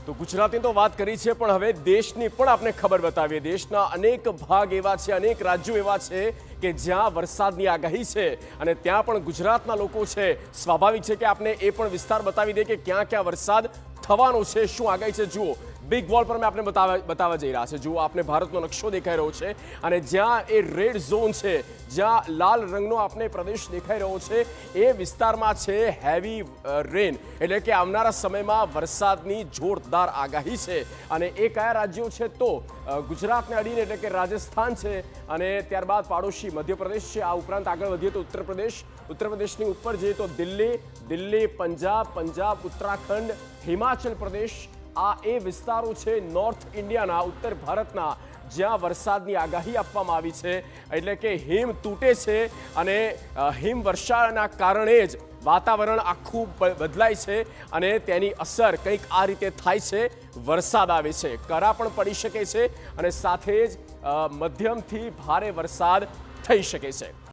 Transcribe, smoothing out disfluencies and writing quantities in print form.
તો ગુજરાતની તો વાત કરી છે, પણ હવે દેશની પણ આપણે ખબર બતાવીએ। દેશના અનેક ભાગ એવા છે, અનેક રાજ્યો એવા છે કે જ્યાં વરસાદની આગાહી છે અને ત્યાં પણ ગુજરાતના લોકો છે। સ્વાભાવિક છે કે આપણે એ પણ વિસ્તાર બતાવી દઈએ કે ક્યાં ક્યાં વરસાદ થવાનો છે, શું આગાહી છે। જુઓ, બિગ વોલ પર આપણે બતાવવા જઈ રહ્યા છે। જુઓ, આપને ભારતનો નકશો દેખાઈ રહ્યો છે અને જ્યાં એ રેડ ઝોન છે, જ્યાં લાલ રંગનો આપણે પ્રદેશ દેખાઈ રહ્યો છે, એ વિસ્તારમાં છે હેવી રેન, એટલે કે આવનારા સમયમાં વરસાદની જોરદાર આગાહી છે। અને એ કયા રાજ્યો છે? તો ગુજરાતને અડીને એટલે કે રાજસ્થાન છે અને ત્યારબાદ પાડોશી મધ્યપ્રદેશ છે। આ ઉપરાંત આગળ વધીએ તો ઉત્તરપ્રદેશની ઉપર જઈએ તો દિલ્હી, પંજાબ, ઉત્તરાખંડ, હિમાચલ પ્રદેશ, આ એ વિસ્તારો છે નોર્થ ઇન્ડિયાના, ઉત્તર ભારતના, જ્યાં વરસાદની આગાહી આપવામાં આવી છે। એટલે કે હિમ તૂટે છે અને હિમવર્ષાના કારણે જ વાતાવરણ આખું બદલાય છે અને તેની અસર કંઈક આ રીતે થાય છે। વરસાદ આવે છે, કરા પણ પડી શકે છે અને સાથે જ મધ્યમથી ભારે વરસાદ થઈ શકે છે।